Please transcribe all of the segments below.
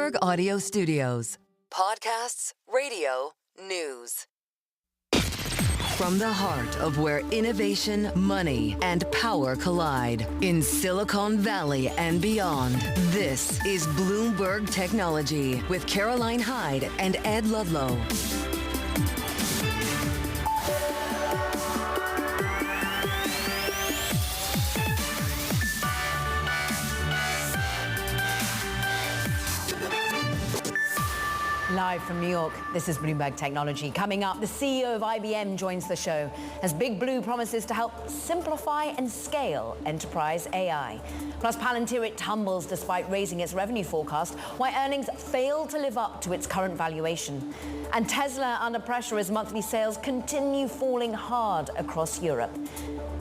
Bloomberg Audio Studios. Podcasts, radio, news. From the heart of where innovation, money, and power collide in Silicon Valley and beyond, this is Bloomberg Technology with Caroline Hyde and Ed Ludlow. Live from New York, this is Bloomberg Technology. Coming up, the CEO of IBM joins the show as Big Blue promises to help simplify and scale enterprise AI. Plus, Palantir, it tumbles despite raising its revenue forecast, why earnings fail to live up to its current valuation. And Tesla under pressure as monthly sales continue falling hard across Europe.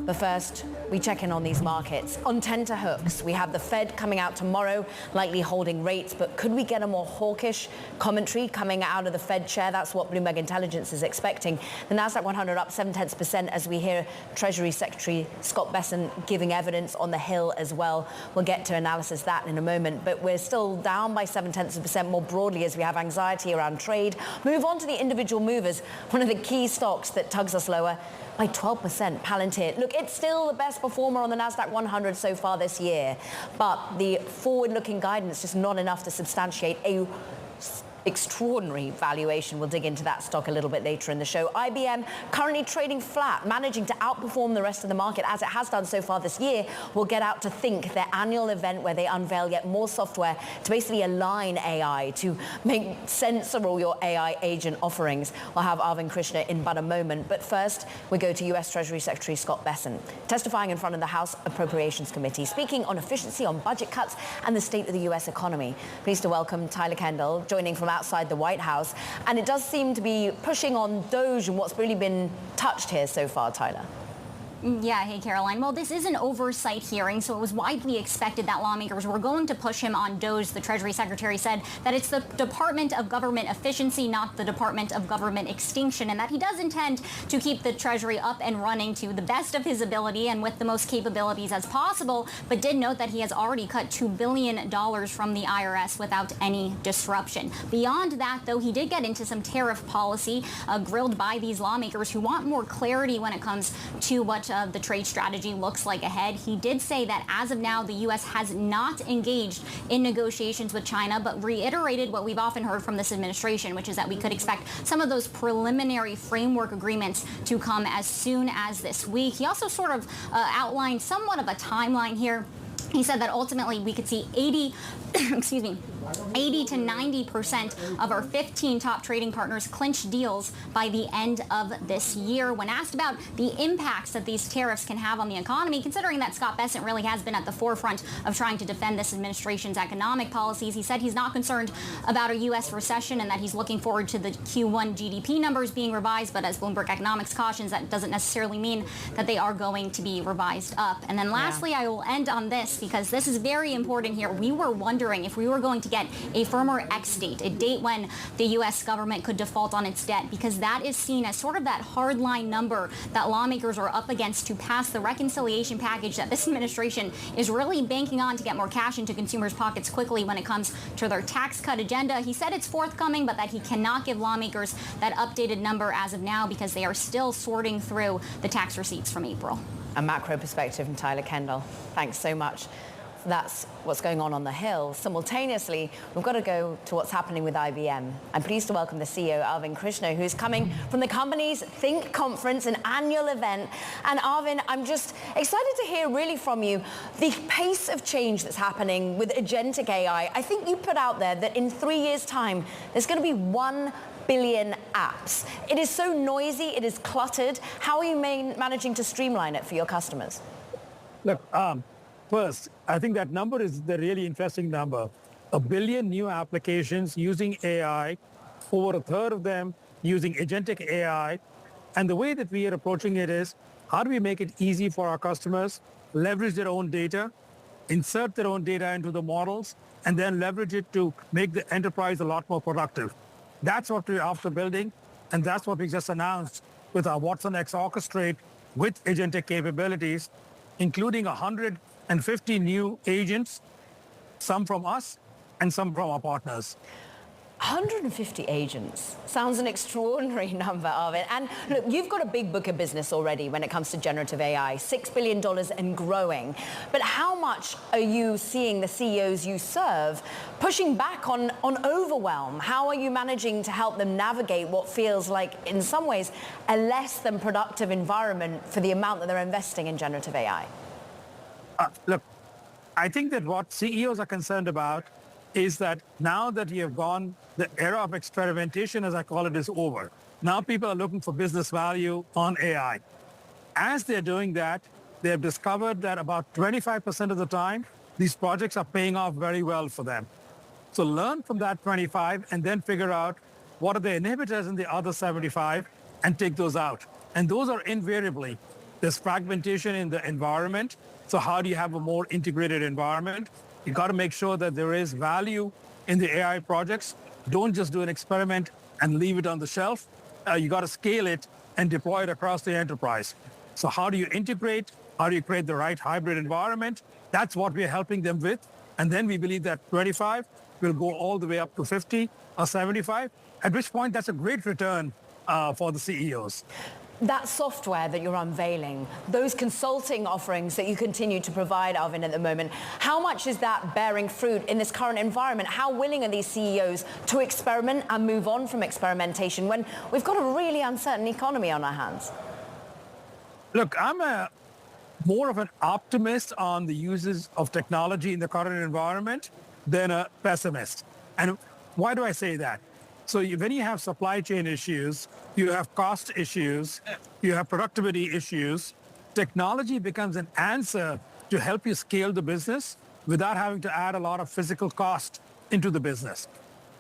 But first, we check in on these markets. On tenterhooks, we have the Fed coming out tomorrow, likely holding rates, but could we get a more hawkish commentary coming out of the Fed chair? That's what Bloomberg Intelligence is expecting. The Nasdaq 100 up 0.7% as we hear Treasury Secretary Scott Bessent giving evidence on the Hill as well. We'll get to analysis that in a moment, but we're still down by 0.7% more broadly as we have anxiety around trade. Move on to the individual movers. One of the key stocks that tugs us lower by 12%, Palantir. Look, it's still the best performer on the Nasdaq 100 so far this year, but the forward-looking guidance just not enough to substantiate a extraordinary valuation. We'll dig into that stock a little bit later in the show. IBM currently trading flat, managing to outperform the rest of the market as it has done so far this year. We'll get out to Think, their annual event where they unveil yet more software to basically align AI, to make sense of all your AI agent offerings. We'll have Arvind Krishna in but a moment. But first, we go to U.S. Treasury Secretary Scott Bessent, testifying in front of the House Appropriations Committee, speaking on efficiency, on budget cuts, and the state of the U.S. economy. Pleased to welcome Tyler Kendall, joining from outside the White House. And it does seem to be pushing on DOGE and what's really been touched here so far, Tyler. Yeah, hey, Caroline. Well, this is an oversight hearing, so it was widely expected that lawmakers were going to push him on DOGE. The Treasury Secretary said that it's the Department of Government Efficiency, not the Department of Government Extinction, and that he does intend to keep the Treasury up and running to the best of his ability and with the most capabilities as possible, but did note that he has already cut $2 billion from the IRS without any disruption. Beyond that, though, he did get into some tariff policy, grilled by these lawmakers who want more clarity when it comes to what the trade strategy looks like ahead. He did say that as of now, the U.S. has not engaged in negotiations with China, but reiterated what we've often heard from this administration, which is that we could expect some of those preliminary framework agreements to come as soon as this week. He also sort of outlined somewhat of a timeline here. He said that ultimately we could see 80 to 90% of our 15 top trading partners clinch deals by the end of this year. When asked about the impacts that these tariffs can have on the economy, considering that Scott Bessent really has been at the forefront of trying to defend this administration's economic policies, he said he's not concerned about a U.S. recession and that he's looking forward to the Q1 GDP numbers being revised. But as Bloomberg Economics cautions, that doesn't necessarily mean that they are going to be revised up. And then lastly, I will end on this because this is very important here. We were wondering if we were going to get a firmer X date, a date when the U.S. government could default on its debt, because that is seen as sort of that hardline number that lawmakers are up against to pass the reconciliation package that this administration is really banking on to get more cash into consumers' pockets quickly when it comes to their tax cut agenda. He said it's forthcoming, but that he cannot give lawmakers that updated number as of now because they are still sorting through the tax receipts from April. A macro perspective from Tyler Kendall. Thanks so much. That's what's going on the Hill. Simultaneously, we've got to go to what's happening with IBM. I'm pleased to welcome the CEO, Arvind Krishna, who's coming from the company's Think conference, an annual event. And Arvind, I'm just excited to hear really from you the pace of change that's happening with agentic AI. I think you put out there that in 3 years' time, there's going to be 1 billion apps. It is so noisy, it is cluttered. How are you managing to streamline it for your customers? Look, first, I think that number is the really interesting number. 1 billion new applications using AI, over a third of them using agentic AI. And the way that we are approaching it is, how do we make it easy for our customers, leverage their own data, insert their own data into the models, and then leverage it to make the enterprise a lot more productive. That's what we're after building, and that's what we just announced with our Watson X Orchestrate with agentic capabilities, including 150 new agents, some from us, and some from our partners. 150 agents sounds an extraordinary number, Arvind. And look, you've got a big book of business already when it comes to generative AI, $6 billion and growing. But how much are you seeing the CEOs you serve pushing back on overwhelm? How are you managing to help them navigate what feels like, in some ways, a less than productive environment for the amount that they're investing in generative AI? Look, I think that what CEOs are concerned about is that now that you have gone, the era of experimentation, as I call it, is over. Now people are looking for business value on AI. As they're doing that, they have discovered that about 25% of the time, these projects are paying off very well for them. So learn from that 25 and then figure out what are the inhibitors in the other 75 and take those out. And those are invariably, there's fragmentation in the environment. So how do you have a more integrated environment? You got to make sure that there is value in the AI projects. Don't just do an experiment and leave it on the shelf. You got to scale it and deploy it across the enterprise. So how do you integrate? How do you create the right hybrid environment? That's what we're helping them with. And then we believe that 25 will go all the way up to 50 or 75, at which point that's a great return for the CEOs. That software that you're unveiling, those consulting offerings that you continue to provide, Arvind, at the moment, how much is that bearing fruit in this current environment? How willing are these CEOs to experiment and move on from experimentation when we've got a really uncertain economy on our hands? Look, I'm more of an optimist on the uses of technology in the current environment than a pessimist. And why do I say that? So when you have supply chain issues, you have cost issues, you have productivity issues, technology becomes an answer to help you scale the business without having to add a lot of physical cost into the business.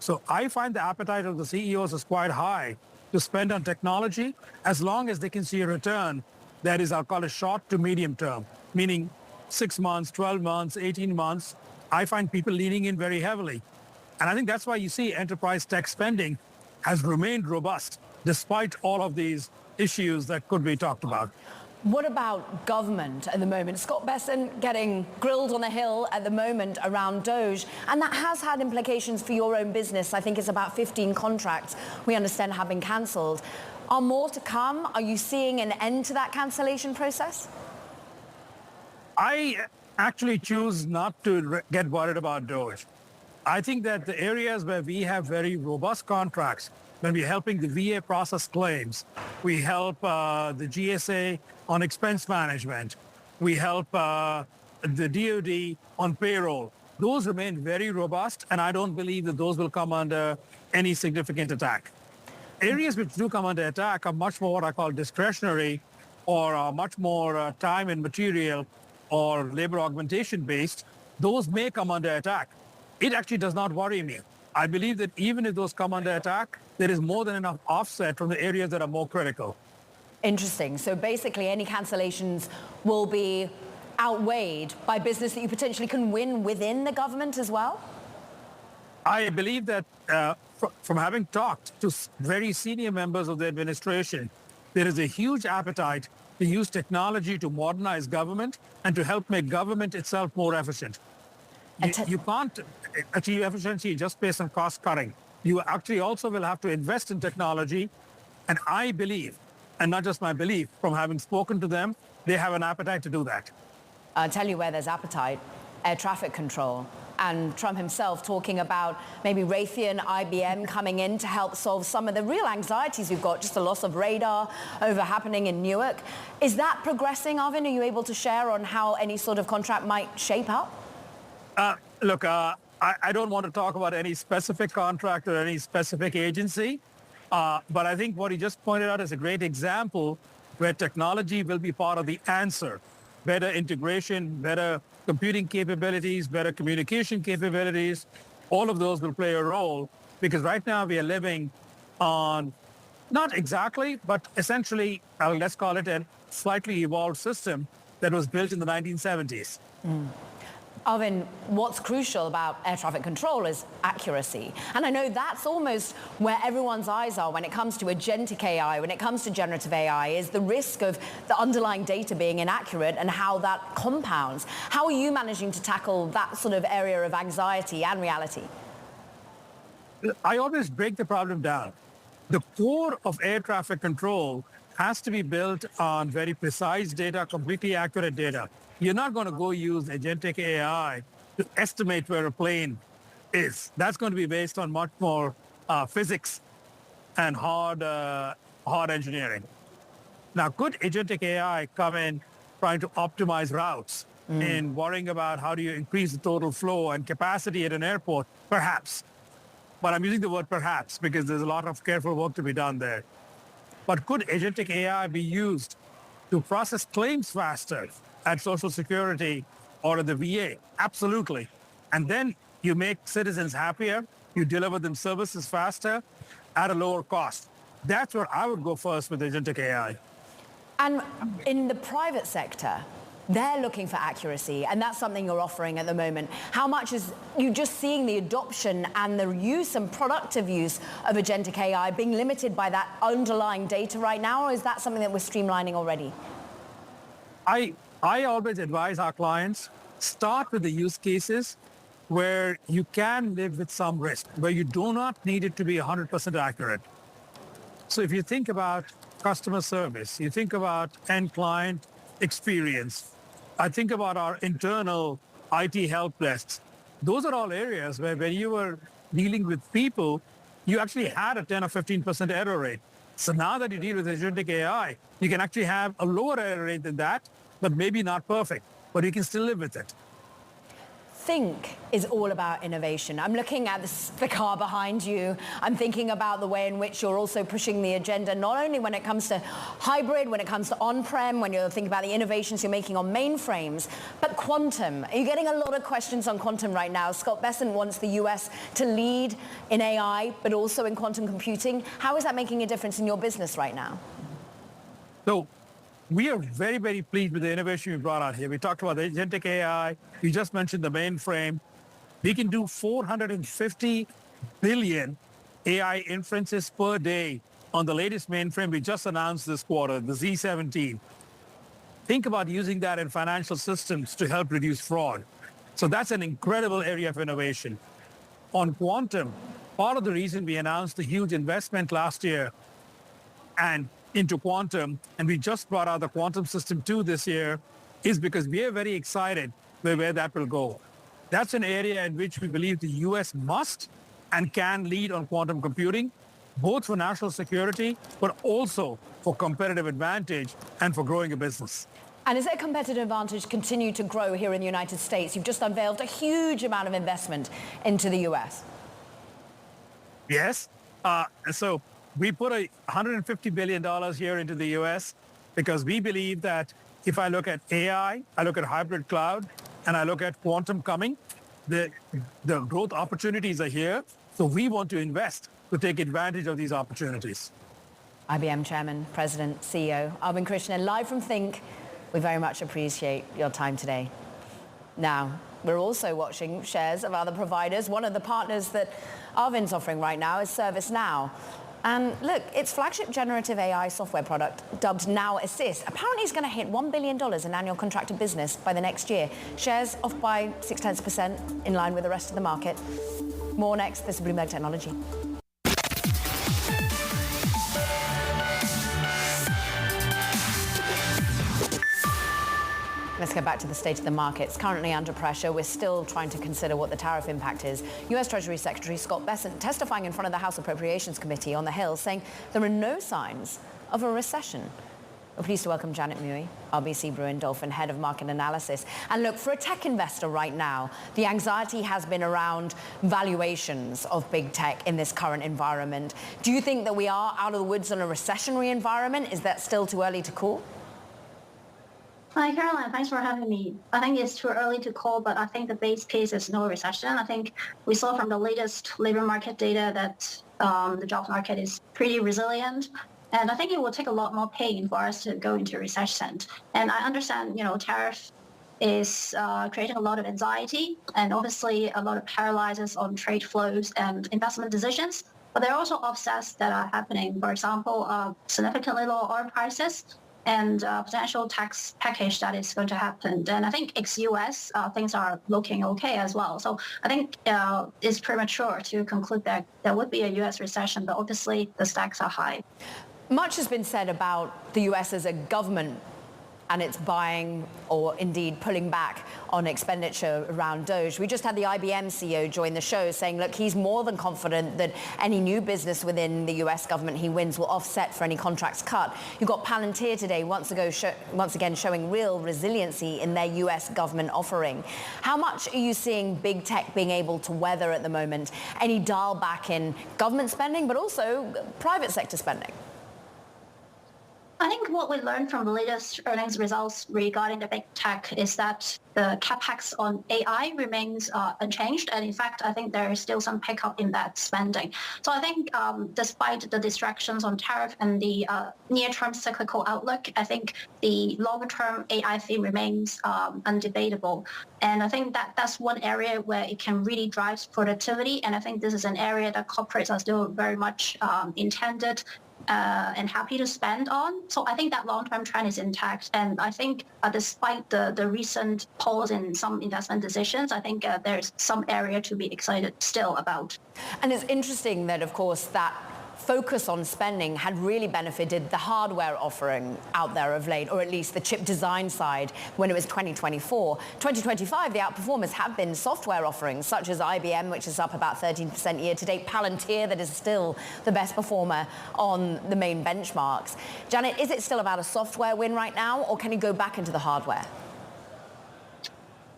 So I find the appetite of the CEOs is quite high to spend on technology as long as they can see a return that is, I'll call it short to medium term, meaning 6 months, 12 months, 18 months. I find people leaning in very heavily. And I think that's why you see enterprise tech spending has remained robust despite all of these issues that could be talked about. What about government at the moment? Scott Bessent getting grilled on the Hill at the moment around DOGE, and that has had implications for your own business. I think it's about 15 contracts we understand have been cancelled. Are more to come? Are you seeing an end to that cancellation process? I actually choose not to get worried about DOGE. I think that the areas where we have very robust contracts, when we're helping the VA process claims, we help the GSA on expense management, we help the DoD on payroll. Those remain very robust, and I don't believe that those will come under any significant attack. Areas which do come under attack are much more what I call discretionary or are much more time and material or labor augmentation based. Those may come under attack. It actually does not worry me. I believe that even if those come under attack, there is more than enough offset from the areas that are more critical. Interesting. So basically any cancellations will be outweighed by business that you potentially can win within the government as well? I believe that from having talked to very senior members of the administration, there is a huge appetite to use technology to modernize government and to help make government itself more efficient. You can't achieve efficiency just based on cost cutting. You actually also will have to invest in technology. And I believe, and not just my belief, from having spoken to them, they have an appetite to do that. I'll tell you where there's appetite, air traffic control. And Trump himself talking about maybe Raytheon, IBM coming in to help solve some of the real anxieties we've got, just the loss of radar over happening in Newark. Is that progressing, Arvind? Are you able to share on how any sort of contract might shape up? Look, I don't want to talk about any specific contract or any specific agency, but I think what he just pointed out is a great example where technology will be part of the answer. Better integration, better computing capabilities, better communication capabilities, all of those will play a role because right now we are living on, not exactly, but essentially, let's call it a slightly evolved system that was built in the 1970s. Arvind, what's crucial about air traffic control is accuracy. And I know that's almost where everyone's eyes are when it comes to agentic AI, when it comes to generative AI, is the risk of the underlying data being inaccurate and how that compounds. How are you managing to tackle that sort of area of anxiety and reality? I always break the problem down. The core of air traffic control has to be built on very precise data, completely accurate data. You're not going to go use agentic AI to estimate where a plane is. That's going to be based on much more physics and hard engineering. Now, could agentic AI come in trying to optimize routes and worrying about how do you increase the total flow and capacity at an airport? Perhaps. But I'm using the word perhaps because there's a lot of careful work to be done there. But could agentic AI be used to process claims faster at Social Security or at the VA? Absolutely. And then you make citizens happier, you deliver them services faster at a lower cost. That's where I would go first with agentic AI. And in the private sector, they're looking for accuracy, and that's something you're offering at the moment. How much is you just seeing the adoption and the use and productive use of agentic AI being limited by that underlying data right now, or is that something that we're streamlining already? I always advise our clients, start with the use cases where you can live with some risk, where you do not need it to be 100% accurate. So if you think about customer service, you think about end client experience, I think about our internal IT help desks. Those are all areas where when you were dealing with people, you actually had a 10 or 15% error rate. So now that you deal with agentic AI, you can actually have a lower error rate than that, but maybe not perfect, but you can still live with it. Think is all about innovation. I'm looking at the car behind you. I'm thinking about the way in which you're also pushing the agenda, not only when it comes to hybrid, when it comes to on-prem, when you're thinking about the innovations you're making on mainframes, but quantum. Are you getting a lot of questions on quantum right now? Scott Bessent wants the US to lead in AI, but also in quantum computing. How is that making a difference in your business right now? So we are very, very pleased with the innovation we brought out here. We talked about the agentic AI. You just mentioned the mainframe. We can do 450 billion AI inferences per day on the latest mainframe we just announced this quarter, the Z17. Think about using that in financial systems to help reduce fraud. So that's an incredible area of innovation. On quantum, part of the reason we announced a huge investment last year and into quantum, and we just brought out the Quantum System 2 this year, is because we are very excited where that will go. That's an area in which we believe the U.S. must and can lead on quantum computing, both for national security, but also for competitive advantage and for growing a business. And as their competitive advantage continue to grow here in the United States, you've just unveiled a huge amount of investment into the U.S. Yes. So we put $150 billion here into the U.S. because we believe that if I look at AI, I look at hybrid cloud, and I look at quantum coming, the growth opportunities are here. So we want to invest to take advantage of these opportunities. IBM Chairman, President, CEO, Arvind Krishna, live from Think. We very much appreciate your time today. Now, we're also watching shares of other providers. One of the partners that Arvind's offering right now is ServiceNow. And look, its flagship generative AI software product, dubbed Now Assist, apparently is going to hit $1 billion in annual contracted business by the next year. Shares off by 0.6%, in line with the rest of the market. More next. This is Bloomberg Technology. Let's get back to the state of the markets. Currently under pressure, we're still trying to consider what the tariff impact is. U.S. Treasury Secretary Scott Bessent testifying in front of the House Appropriations Committee on the Hill, saying there are no signs of a recession. We're pleased to welcome Janet Mui, RBC Brewin Dolphin, Head of Market Analysis. And look, for a tech investor right now, the anxiety has been around valuations of big tech in this current environment. Do you think that we are out of the woods on a recessionary environment? Is that still too early to call? Hi, Caroline. Thanks for having me. I think it's too early to call, but I think the base case is no recession. I think we saw from the latest labor market data that the job market is pretty resilient. And I think it will take a lot more pain for us to go into recession. And I understand, tariff is creating a lot of anxiety and obviously a lot of paralysis on trade flows and investment decisions. But there are also offsets that are happening. For example, significantly lower oil prices and potential tax package that is going to happen. And I think ex-US, things are looking okay as well. So I think it's premature to conclude that there would be a US recession, but obviously the stakes are high. Much has been said about the US as a government and its buying or indeed pulling back on expenditure around Doge. We just had the IBM CEO join the show saying, look, he's more than confident that any new business within the US government he wins will offset for any contracts cut. You've got Palantir today once again showing real resiliency in their US government offering. How much are you seeing big tech being able to weather at the moment any dial back in government spending, but also private sector spending? I think what we learned from the latest earnings results regarding the big tech is that the capex on AI remains unchanged. And in fact, I think there is still some pickup in that spending. So I think despite the distractions on tariff and the near-term cyclical outlook, I think the longer-term AI theme remains undebatable. And I think that's one area where it can really drive productivity. And I think this is an area that corporates are still very much intended and happy to spend on. So I think that long-term trend is intact. And I think despite the recent pause in some investment decisions, I think there's some area to be excited still about. And it's interesting that, of course, that focus on spending had really benefited the hardware offering out there of late, or at least the chip design side when it was 2024. 2025, the outperformers have been software offerings such as IBM, which is up about 13% year to date, Palantir, that is still the best performer on the main benchmarks. Janet, is it still about a software win right now, or can you go back into the hardware?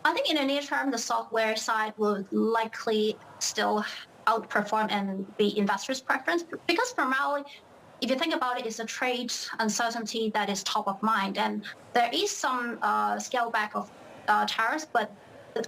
I think in the near term, the software side will likely still outperform and be investors' preference, because primarily, if you think about it, it's a trade uncertainty that is top of mind. And there is some scale back of tariffs, but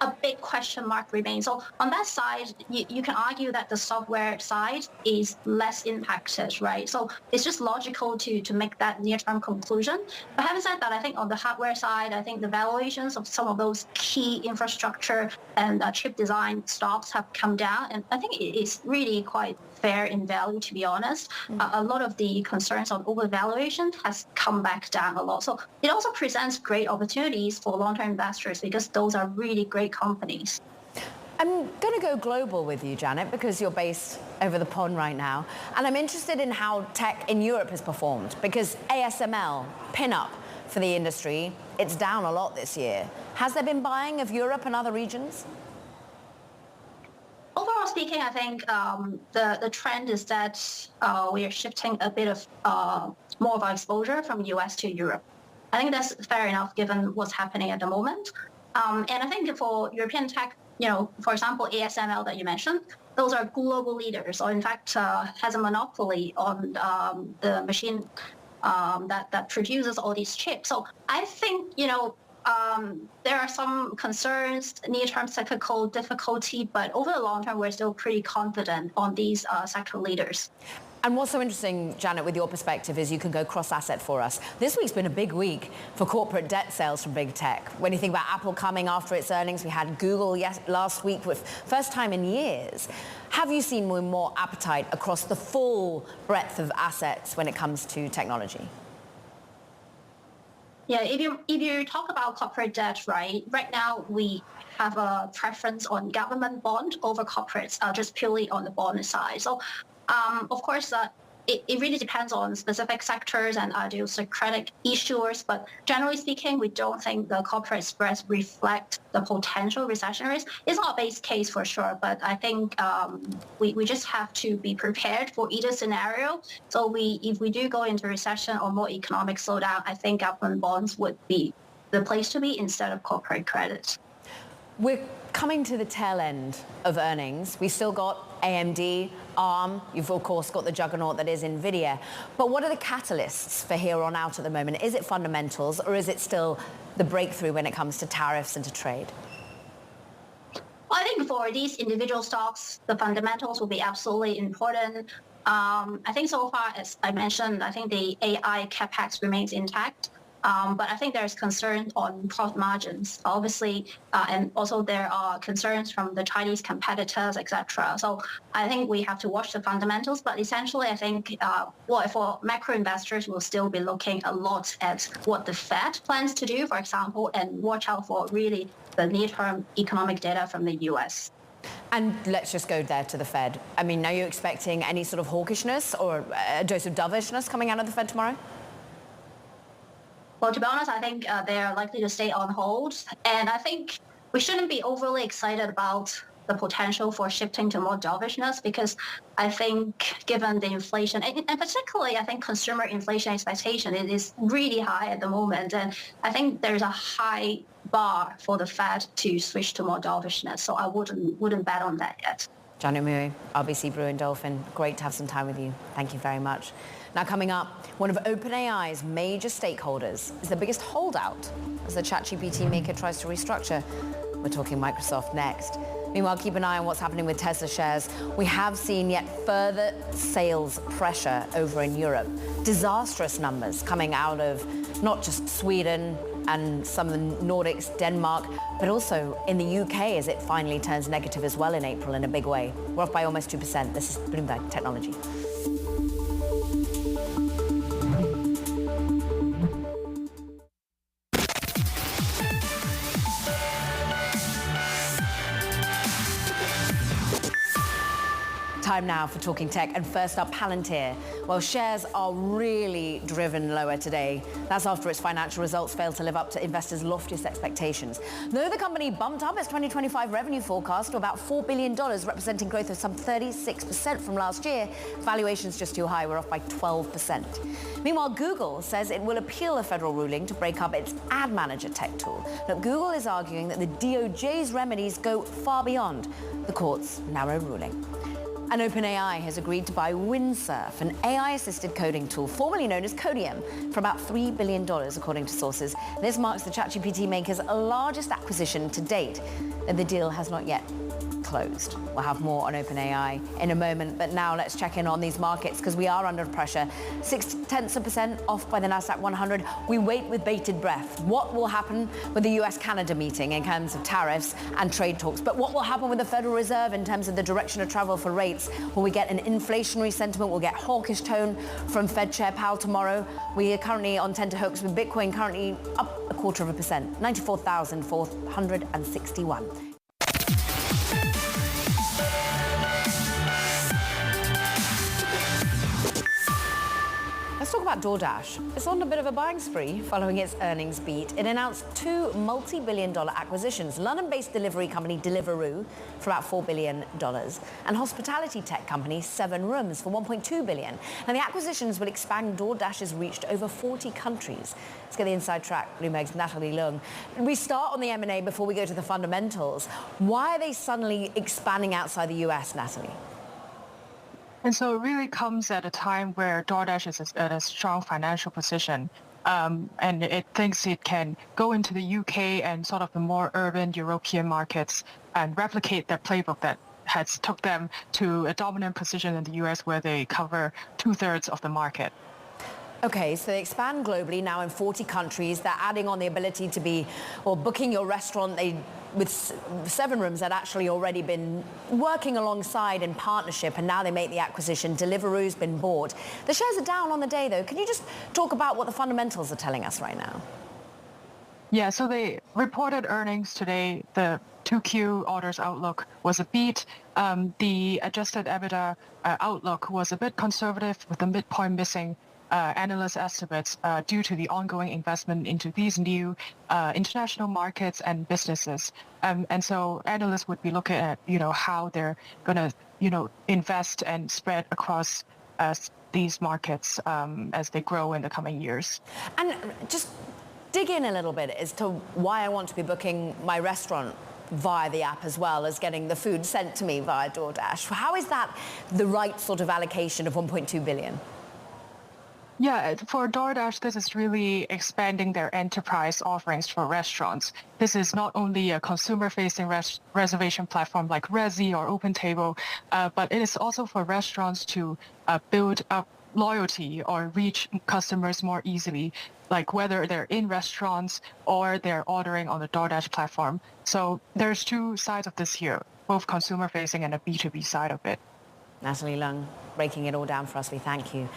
a big question mark remains. So on that side, you can argue that the software side is less impacted, right? So it's just logical to make that near-term conclusion. But having said that, I think on the hardware side, I think the valuations of some of those key infrastructure and chip design stocks have come down. And I think it is really quite fair in value, to be honest. A lot of the concerns on overvaluation has come back down a lot. So it also presents great opportunities for long-term investors because those are really great companies. I'm going to go global with you, Janet, because you're based over the pond right now. And I'm interested in how tech in Europe has performed, because ASML, pin-up for the industry, it's down a lot this year. Has there been buying of Europe and other regions? Overall speaking, I think the trend is that we are shifting a bit of more of our exposure from US to Europe. I think that's fair enough given what's happening at the moment. And I think for European tech, for example, ASML that you mentioned, those are global leaders, or in fact has a monopoly on the machine that produces all these chips. So I think, there are some concerns, near-term cyclical difficulty, but over the long term, we're still pretty confident on these sector leaders. And what's so interesting, Janet, with your perspective, is you can go cross-asset for us. This week's been a big week for corporate debt sales from big tech. When you think about Apple coming after its earnings, we had Google last week, with first time in years. Have you seen more appetite across the full breadth of assets when it comes to technology? Yeah, if you talk about corporate debt, right now we have a preference on government bond over corporates, just purely on the bond side. So, of course, it really depends on specific sectors and idiosyncratic issuers. But generally speaking, we don't think the corporate spreads reflect the potential recession risk. It's not a base case for sure, but I think we just have to be prepared for either scenario. So if we do go into recession or more economic slowdown, I think government bonds would be the place to be instead of corporate credit. We're coming to the tail end of earnings. We still got AMD, ARM. You've, of course, got the juggernaut that is NVIDIA. But what are the catalysts for here on out at the moment? Is it fundamentals, or is it still the breakthrough when it comes to tariffs and to trade? Well, I think for these individual stocks, the fundamentals will be absolutely important. I think so far, as I mentioned, I think the AI capex remains intact. But I think there's concern on profit margins, obviously, and also there are concerns from the Chinese competitors, etc. So I think we have to watch the fundamentals. But essentially, I think for macro investors, we'll still be looking a lot at what the Fed plans to do, for example, and watch out for really the near-term economic data from the U.S. And let's just go there to the Fed. I mean, are you expecting any sort of hawkishness or a dose of dovishness coming out of the Fed tomorrow? Well, to be honest, I think they're likely to stay on hold. And I think we shouldn't be overly excited about the potential for shifting to more dovishness, because I think given the inflation, and particularly I think consumer inflation expectation, it is really high at the moment. And I think there's a high bar for the Fed to switch to more dovishness. So I wouldn't bet on that yet. Janet Mui, RBC Brewin Dolphin, great to have some time with you. Thank you very much. Now coming up, one of OpenAI's major stakeholders is the biggest holdout as the ChatGPT maker tries to restructure. We're talking Microsoft next. Meanwhile, keep an eye on what's happening with Tesla shares. We have seen yet further sales pressure over in Europe. Disastrous numbers coming out of not just Sweden and some of the Nordics, Denmark, but also in the UK as it finally turns negative as well in April in a big way. We're off by almost 2%. This is Bloomberg Technology. Time now for Talking Tech, and first up, Palantir. Well, shares are really driven lower today. That's after its financial results failed to live up to investors' loftiest expectations. Though the company bumped up its 2025 revenue forecast to about $4 billion, representing growth of some 36% from last year, valuation's just too high. We're off by 12%. Meanwhile, Google says it will appeal a federal ruling to break up its ad manager tech tool. Look, Google is arguing that the DOJ's remedies go far beyond the court's narrow ruling. And OpenAI has agreed to buy Windsurf, an AI-assisted coding tool formerly known as Codium, for about $3 billion, according to sources. This marks the ChatGPT maker's largest acquisition to date, and the deal has not yet closed. We'll have more on OpenAI in a moment, but now let's check in on these markets because we are under pressure. 0.6% off by the Nasdaq 100. We wait with bated breath. What will happen with the US-Canada meeting in terms of tariffs and trade talks? But what will happen with the Federal Reserve in terms of the direction of travel for rates? Will we get an inflationary sentiment? We'll get hawkish tone from Fed Chair Powell tomorrow. We are currently on tenterhooks with Bitcoin currently up 0.25%, 94,461. Let's talk about DoorDash. It's on a bit of a buying spree following its earnings beat. It announced two multi-billion-dollar acquisitions, London-based delivery company Deliveroo for about $4 billion and hospitality tech company 7 Rooms for $1.2 billion. And the acquisitions will expand DoorDash's reach to over 40 countries. Let's get the inside track. Bloomberg's Natalie Leung. We start on the M&A before we go to the fundamentals. Why are they suddenly expanding outside the US, Natalie? And so it really comes at a time where DoorDash is at a strong financial position, and it thinks it can go into the UK and sort of the more urban European markets and replicate their playbook that has took them to a dominant position in the US where they cover 2/3 of the market. Okay, so they expand globally now in 40 countries. They're adding on the ability to be, or booking your restaurant. With 7 Rooms had actually already been working alongside in partnership, and now they make the acquisition. Deliveroo's been bought. The shares are down on the day, though. Can you just talk about what the fundamentals are telling us right now? Yeah, so they reported earnings today. The 2Q orders outlook was a beat. The adjusted EBITDA outlook was a bit conservative with the midpoint missing analyst estimates due to the ongoing investment into these new international markets and businesses. And so analysts would be looking at, how they're going to, invest and spread across these markets as they grow in the coming years. And just dig in a little bit as to why I want to be booking my restaurant via the app as well as getting the food sent to me via DoorDash. How is that the right sort of allocation of $1.2 billion? Yeah, for DoorDash, this is really expanding their enterprise offerings for restaurants. This is not only a consumer-facing reservation platform like Resy or OpenTable, but it is also for restaurants to build up loyalty or reach customers more easily, like whether they're in restaurants or they're ordering on the DoorDash platform. So there's two sides of this here, both consumer facing and a B2B side of it. Natalie Lung, breaking it all down for us, we thank you.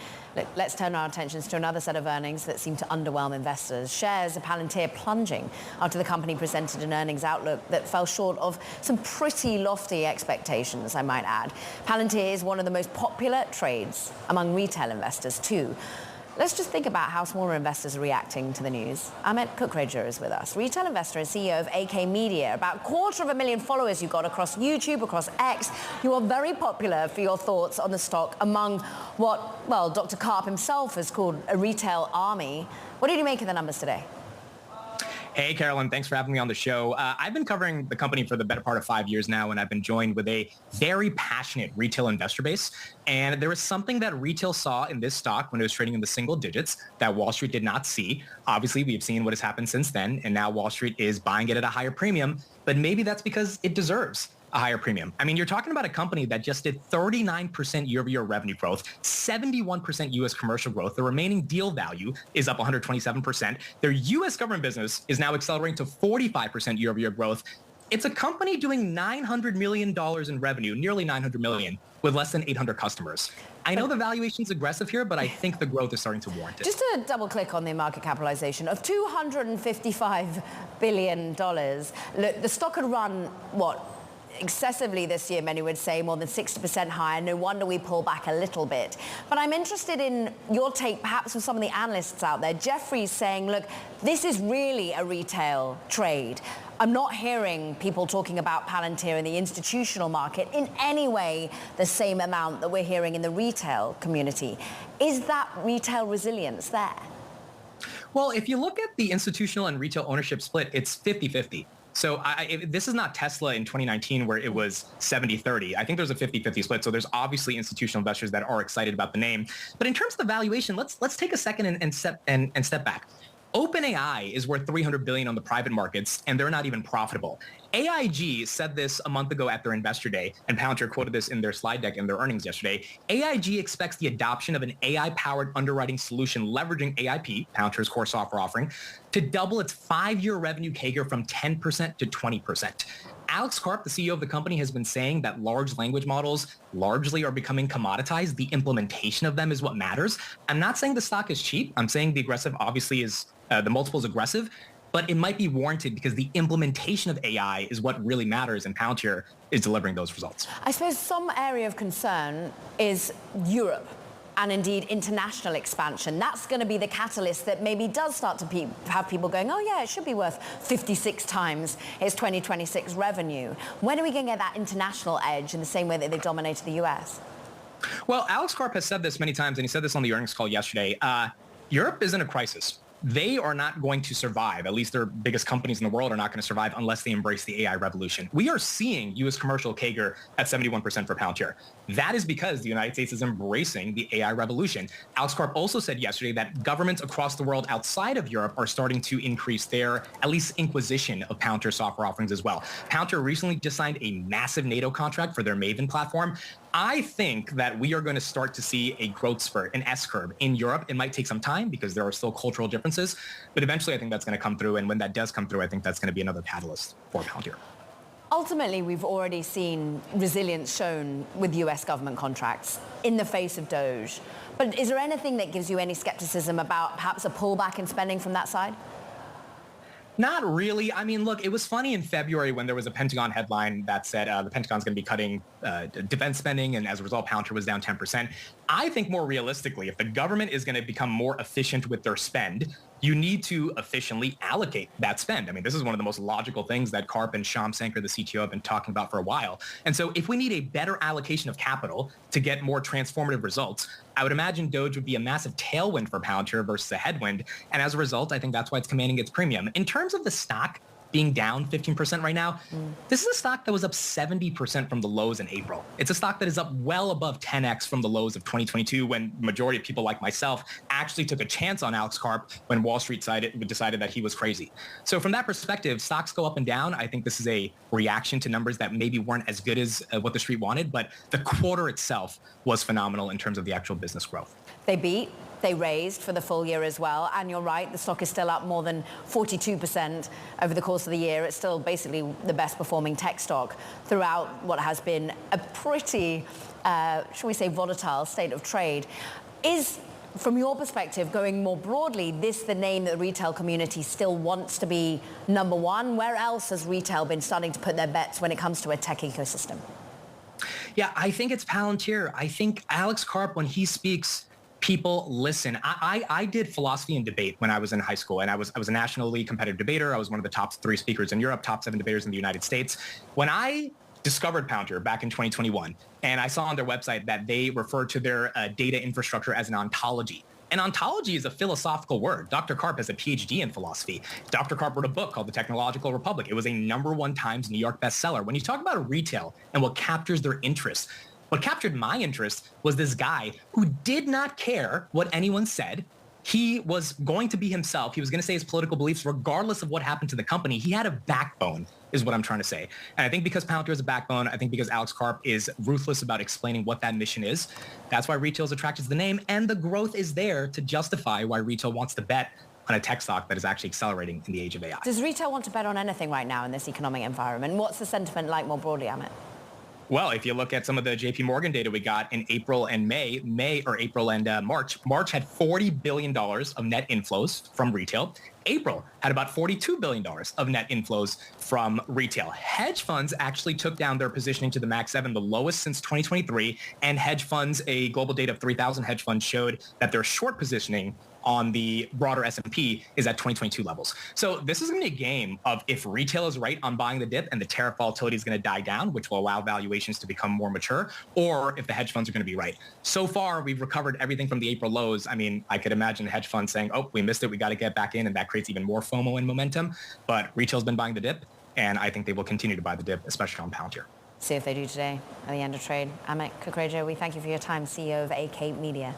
Let's turn our attentions to another set of earnings that seem to underwhelm investors. Shares of Palantir plunging after the company presented an earnings outlook that fell short of some pretty lofty expectations, I might add. Palantir is one of the most popular trades among retail investors too. Let's just think about how smaller investors are reacting to the news. Amit Kukreja is with us, retail investor and CEO of AK Media. About 250,000 followers you've got across YouTube, across X. You are very popular for your thoughts on the stock among what, well, Dr. Karp himself has called a retail army. What did you make of the numbers today? Hey, Carolyn, thanks for having me on the show. I've been covering the company for the better part of 5 years now, and I've been joined with a very passionate retail investor base. And there was something that retail saw in this stock when it was trading in the single digits that Wall Street did not see. Obviously, we've seen what has happened since then, and now Wall Street is buying it at a higher premium, but maybe that's because it deserves a higher premium. I mean, you're talking about a company that just did 39% year-over-year revenue growth, 71% U.S. commercial growth. The remaining deal value is up 127%. Their U.S. government business is now accelerating to 45% year-over-year growth. It's a company doing $900 million in revenue, nearly $900 million, with less than 800 customers. I know the valuation's aggressive here, but I think the growth is starting to warrant it. Just to double click on the market capitalization of $255 billion. Look, the stock had run, what, excessively this year, many would say, more than 60% higher. No wonder we pull back a little bit. But I'm interested in your take, perhaps with some of the analysts out there. Jeffrey's saying, look, this is really a retail trade. I'm not hearing people talking about Palantir in the institutional market in any way the same amount that we're hearing in the retail community. Is that retail resilience there? Well, if you look at the institutional and retail ownership split, it's 50-50. So this is not Tesla in 2019 where it was 70-30. I think there's a 50-50 split. So there's obviously institutional investors that are excited about the name. But in terms of the valuation, let's take a second and step back. OpenAI is worth $300 billion on the private markets, and they're not even profitable. AIG said this a month ago at their investor day, and Palantir quoted this in their slide deck in their earnings yesterday. AIG expects the adoption of an AI-powered underwriting solution leveraging AIP, Palantir's core software offering, to double its 5-year revenue CAGR from 10% to 20%. Alex Karp, the CEO of the company, has been saying that large language models largely are becoming commoditized. The implementation of them is what matters. I'm not saying the stock is cheap. I'm saying the aggressive obviously is, the multiple is aggressive, but it might be warranted because the implementation of AI is what really matters, and Palantir is delivering those results. I suppose some area of concern is Europe and indeed international expansion. That's going to be the catalyst that maybe does start to have people going, oh yeah, it should be worth 56 times its 2026 revenue. When are we going to get that international edge in the same way that they dominated the US? Well, Alex Karp has said this many times, and he said this on the earnings call yesterday. Europe is in a crisis. They are not going to survive. At least their biggest companies in the world are not going to survive unless they embrace the AI revolution. We are seeing U.S. commercial CAGR at 71% for Palantir. That is because the United States is embracing the AI revolution. Alex Karp also said yesterday that governments across the world outside of Europe are starting to increase their, at least, inquisition of Palantir software offerings as well. Palantir recently just signed a massive NATO contract for their Maven platform. I think that we are going to start to see a growth spurt, an S-curve in Europe. It might take some time because there are still cultural differences, but eventually I think that's going to come through. And when that does come through, I think that's going to be another catalyst for Palantir. Ultimately, we've already seen resilience shown with US government contracts in the face of Doge. But is there anything that gives you any skepticism about perhaps a pullback in spending from that side? Not really. I mean, look, it was funny in February when there was a Pentagon headline that said the Pentagon's going to be cutting defense spending, and as a result, Palantir was down 10%. I think more realistically, if the government is going to become more efficient with their spend, you need to efficiently allocate that spend. I mean, this is one of the most logical things that Karp and Shyam Sankar, the CTO, have been talking about for a while. And so if we need a better allocation of capital to get more transformative results, I would imagine Doge would be a massive tailwind for Palantir versus a headwind. And as a result, I think that's why it's commanding its premium. In terms of the stock, being down 15% right now. This is a stock that was up 70% from the lows in April. It's a stock that is up well above 10x from the lows of 2022, when majority of people like myself actually took a chance on Alex Karp when Wall Street decided that he was crazy. So from that perspective, stocks go up and down. I think this is a reaction to numbers that maybe weren't as good as what the street wanted, but the quarter itself was phenomenal in terms of the actual business growth. They beat. They raised for the full year as well. And you're right, the stock is still up more than 42% over the course of the year. It's still basically the best performing tech stock throughout what has been a pretty, shall we say, volatile state of trade. Is, from your perspective, going more broadly, this the name that the retail community still wants to be number one? Where else has retail been starting to put their bets when it comes to a tech ecosystem? Yeah, I think it's Palantir. I think Alex Karp, when he speaks, people listen. I did philosophy and debate when I was in high school, and I was a nationally competitive debater. I was one of the top 3 speakers in Europe, top 7 debaters in the United States. When I discovered Palantir back in 2021, and I saw on their website that they refer to their data infrastructure as an ontology. And ontology is a philosophical word. Dr. Karp has a PhD in philosophy. Dr. Karp wrote a book called The Technological Republic. It was a #1 Times New York bestseller. When you talk about retail and what captures their interest, what captured my interest was this guy who did not care what anyone said. He was going to be himself. He was going to say his political beliefs regardless of what happened to the company. He had a backbone, is what I'm trying to say. And I think because Palantir is a backbone, I think because Alex Karp is ruthless about explaining what that mission is, that's why retail is attracted to the name. And the growth is there to justify why retail wants to bet on a tech stock that is actually accelerating in the age of AI. Does retail want to bet on anything right now in this economic environment? What's the sentiment like more broadly, Amit? Well, if you look at some of the JP Morgan data we got in April and April and March had $40 billion of net inflows from retail. April had about $42 billion of net inflows from retail. Hedge funds actually took down their positioning to the Max 7, the lowest since 2023. And hedge funds, a global data of 3,000 hedge funds showed that their short positioning on the broader S&P is at 2022 levels. So this is going to be a game of if retail is right on buying the dip and the tariff volatility is going to die down, which will allow valuations to become more mature, or if the hedge funds are going to be right. So far, we've recovered everything from the April lows. I mean, I could imagine hedge funds saying, oh, we missed it. We got to get back in. And that creates even more FOMO and momentum. But retail's been buying the dip, and I think they will continue to buy the dip, especially on Palantir. See if they do today at the end of trade. Amit Kukreja, we thank you for your time, CEO of AK Media.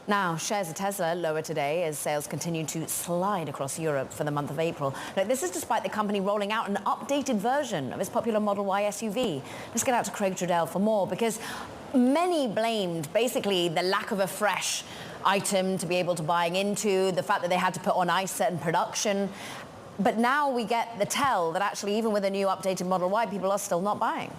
Now, shares of Tesla lower today as sales continue to slide across Europe for the month of April. Now, this is despite the company rolling out an updated version of its popular Model Y SUV. Let's get out to Craig Trudell for more, because many blamed basically the lack of a fresh item to be able to buying into, the fact that they had to put on ice certain production. But now we get the tell that actually even with a new updated Model Y, people are still not buying.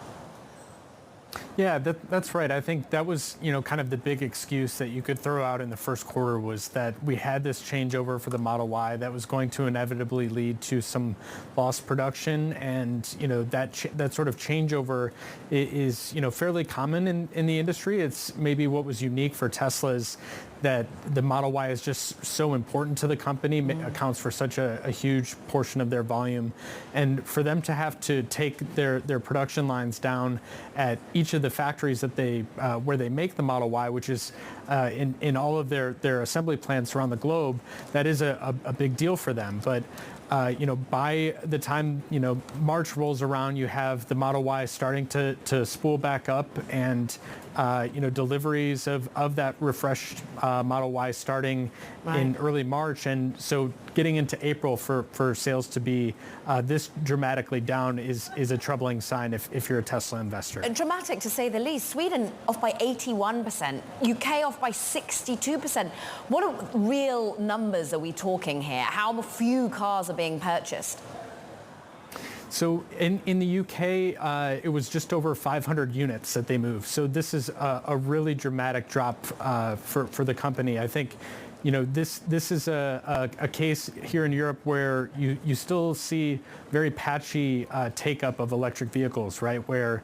Yeah, that's right. I think that was, kind of the big excuse that you could throw out in the first quarter was that we had this changeover for the Model Y that was going to inevitably lead to some lost production. And, that sort of changeover is, fairly common in the industry. It's maybe what was unique for Tesla is that the Model Y is just so important to the company, accounts for such a huge portion of their volume. And for them to have to take their production lines down at each of the factories that where they make the Model Y, which is in all of their assembly plants around the globe, that is a big deal for them. But by the time, March rolls around, you have the Model Y starting to spool back up, and deliveries of that refreshed Model Y starting in early March. And so getting into April for sales to be this dramatically down is a troubling sign if you're a Tesla investor. Dramatic to say the least. Sweden off by 81%, UK off by 62%. What real numbers are we talking here? How few cars are being purchased? So in the UK, it was just over 500 units that they moved. So this is a really dramatic drop for the company. I think, this is a case here in Europe where you still see very patchy take-up of electric vehicles, right? Where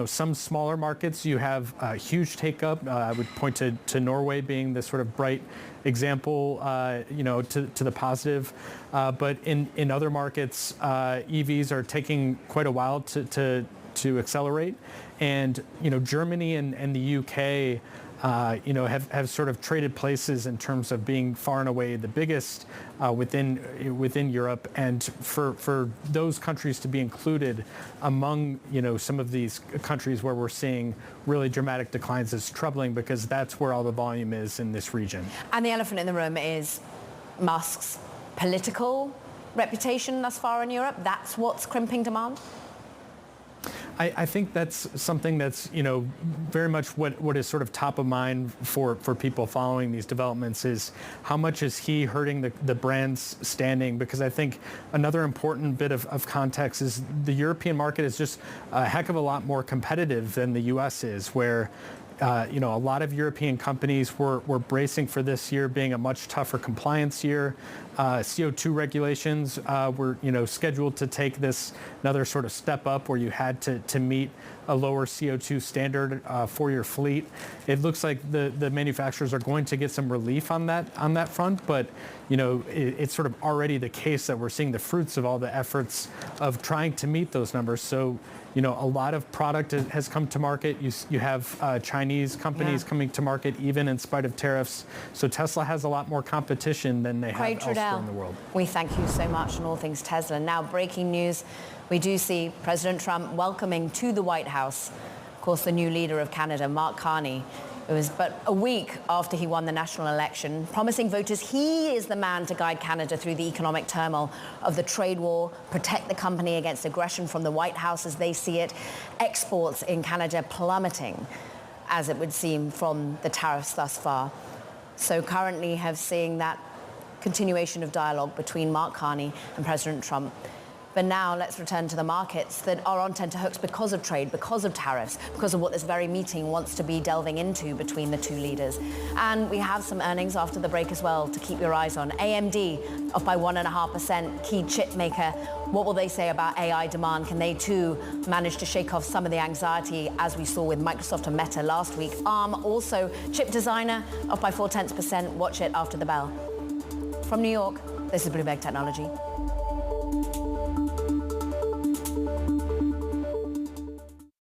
some smaller markets, you have huge take-up. I would point to Norway being the sort of bright example, to the positive. But in other markets, EVs are taking quite a while to accelerate. And, Germany and the UK have sort of traded places in terms of being far and away the biggest within Europe, and for those countries to be included among some of these countries where we're seeing really dramatic declines is troubling, because that's where all the volume is in this region. And the elephant in the room is Musk's political reputation thus far in Europe. That's what's crimping demand? I think that's something that's, very much what is sort of top of mind for people following these developments is how much is he hurting the brand's standing? Because I think another important bit of context is the European market is just a heck of a lot more competitive than the U.S. is, where a lot of European companies were bracing for this year being a much tougher compliance year. CO2 regulations were, scheduled to take this another sort of step up where you had to meet a lower CO2 standard for your fleet. It looks like the manufacturers are going to get some relief on that front, but it's sort of already the case that we're seeing the fruits of all the efforts of trying to meet those numbers. So a lot of product has come to market. You have Chinese companies coming to market even in spite of tariffs. So Tesla has a lot more competition than they have elsewhere in the world. We thank you so much on all things Tesla. Now, breaking news. We do see President Trump welcoming to the White House, of course, the new leader of Canada, Mark Carney. It was but a week after he won the national election, promising voters he is the man to guide Canada through the economic turmoil of the trade war, protect the company against aggression from the White House as they see it. Exports in Canada plummeting, as it would seem, from the tariffs thus far. So currently have seeing that continuation of dialogue between Mark Carney and President Trump. But now let's return to the markets that are on tenterhooks because of trade, because of tariffs, because of what this very meeting wants to be delving into between the two leaders. And we have some earnings after the break as well to keep your eyes on. AMD up by 1.5%, key chip maker. What will they say about AI demand? Can they too manage to shake off some of the anxiety as we saw with Microsoft and Meta last week? ARM also, chip designer, up by 0.4%. Watch it after the bell. From New York, this is Bloomberg Technology.